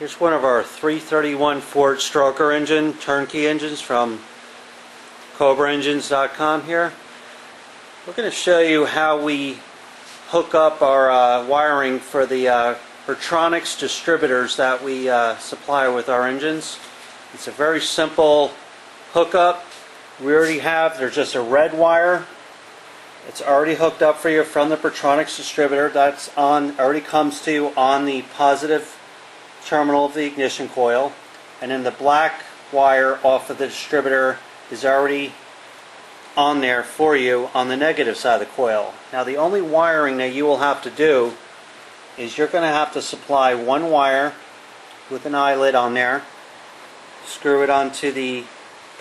Here's one of our 331 Ford stroker engine, turnkey engines from CobraEngines.com here. We're going to show you how we hook up our wiring for the Vertronix distributors that we supply with our engines. It's a very simple hookup. We already have, there's just a red wire. It's already hooked up for you from the Vertronix distributor. That's on, already comes to you on the positive terminal of the ignition coil, and then the black wire off of the distributor is already on there for you on the negative side of the coil. Now the only wiring that you will have to do is you're going to have to supply one wire with an eyelet on there, screw it onto the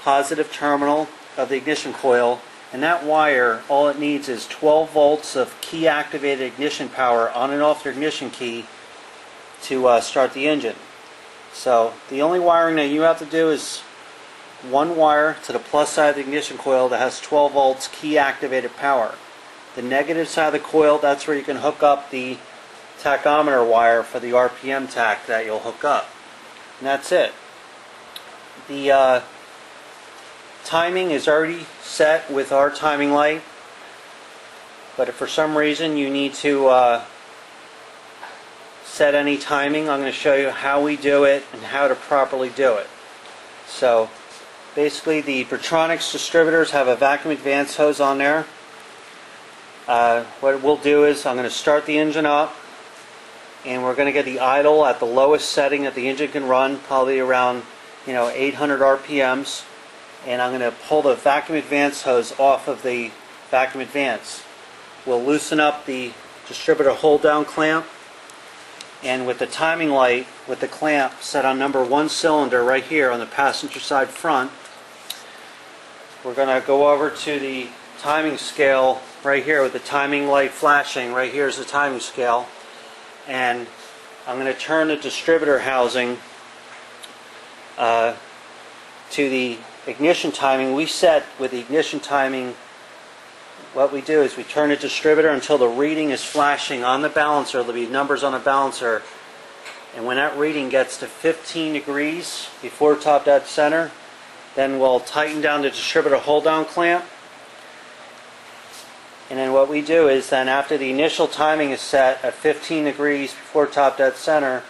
positive terminal of the ignition coil, and that wire, all it needs is 12 volts of key activated ignition power on and off the ignition key to start the engine. So the only wiring that you have to do is one wire to the plus side of the ignition coil that has 12 volts key activated power. The negative side of the coil, that's where you can hook up the tachometer wire for the RPM tach that you'll hook up. And that's it. The timing is already set with our timing light, but if for some reason you need to set any timing, I'm going to show you how we do it and how to properly do it. So basically the Vertronix distributors have a vacuum advance hose on there. What we'll do is I'm going to start the engine up, and we're going to get the idle at the lowest setting that the engine can run, probably around 800 RPMs, and I'm going to pull the vacuum advance hose off of the vacuum advance. We'll loosen up the distributor hold down clamp, and with the timing light with the clamp set on number 1 cylinder right here on the passenger side front, we're going to go over to the timing scale right here with the timing light flashing. Right here is the timing scale, and I'm going to turn the distributor housing to the ignition timing. We set with the ignition timing, what we do is we turn the distributor until the reading is flashing on the balancer. There'll be numbers on the balancer, and when that reading gets to 15 degrees before top dead center, then we'll tighten down the distributor hold down clamp. And then what we do is then after the initial timing is set at 15 degrees before top dead center,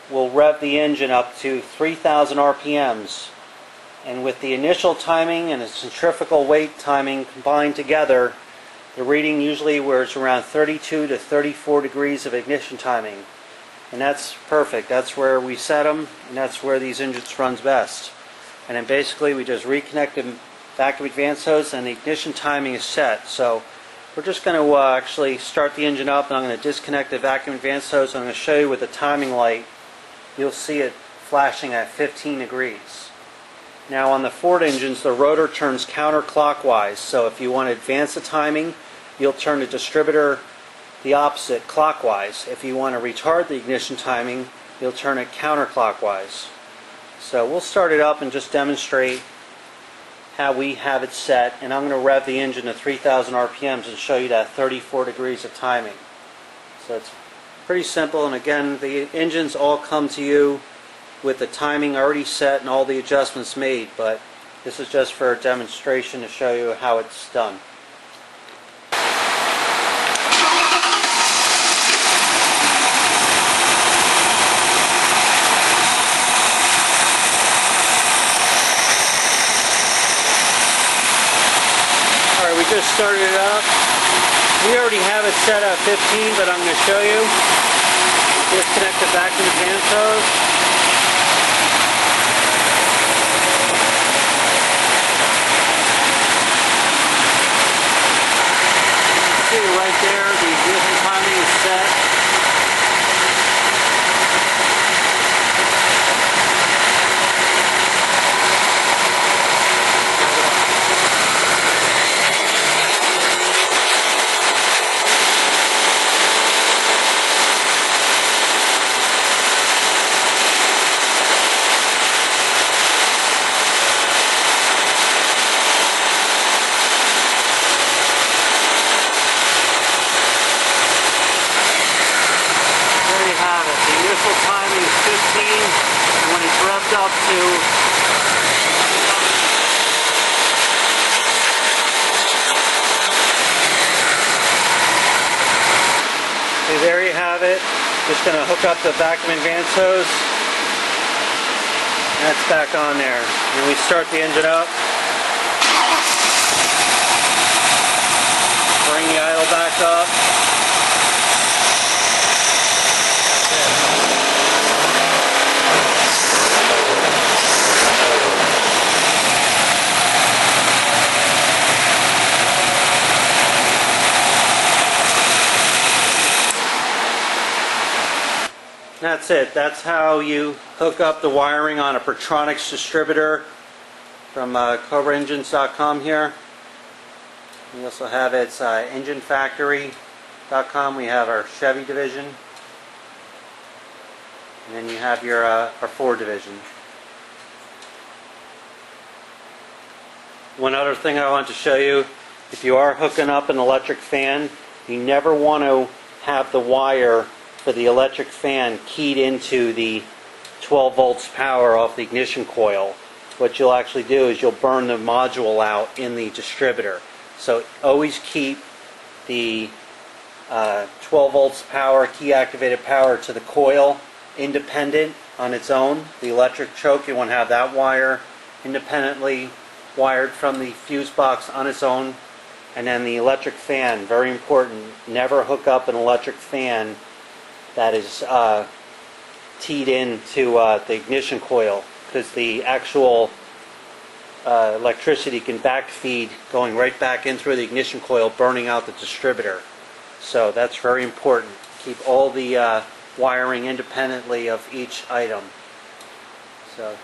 we'll rev the engine up to 3,000 RPMs. And with the initial timing and the centrifugal weight timing combined together, the reading usually was around 32 to 34 degrees of ignition timing. And that's perfect. That's where we set them, and that's where these engines runs best. And then basically we just reconnect the vacuum advance hose and the ignition timing is set. So we're just going to actually start the engine up, and I'm going to disconnect the vacuum advance hose. I'm going to show you with the timing light. You'll see it flashing at 15 degrees. Now on the Ford engines, the rotor turns counterclockwise, so if you want to advance the timing, you'll turn the distributor the opposite clockwise. If you want to retard the ignition timing, you'll turn it counterclockwise. So we'll start it up and just demonstrate how we have it set, and I'm going to rev the engine to 3,000 RPMs and show you that 34 degrees of timing. So it's pretty simple, and again, the engines all come to you with the timing already set and all the adjustments made, but this is just for a demonstration to show you how it's done. Alright, we just started it up. We already have it set at 15, but I'm going to show you. Disconnect the vacuum advance hose. Right there, the ignition timing is set. whistle timing is 15, and when it's revved up to okay, there you have it. Just going to hook up the vacuum advance hose. That's back on there. And we start the engine up. Bring the idle back up. That's it. That's how you hook up the wiring on a Pertronix distributor from CobraEngines.com here. We also have its EngineFactory.com. We have our Chevy division. And then you have your our Ford division. One other thing I want to show you, if you are hooking up an electric fan, you never want to have the wire for the electric fan keyed into the 12 volts power off the ignition coil. What you'll actually do is you'll burn the module out in the distributor. So always keep the 12 volts power, key activated power to the coil independent on its own. The electric choke, you want to have that wire independently wired from the fuse box on its own. And then the electric fan, very important, never hook up an electric fan that is teed into the ignition coil, because the actual electricity can backfeed going right back in through the ignition coil, burning out the distributor. So that's very important. Keep all the wiring independently of each item. So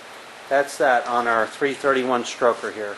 that's that on our 331 stroker here.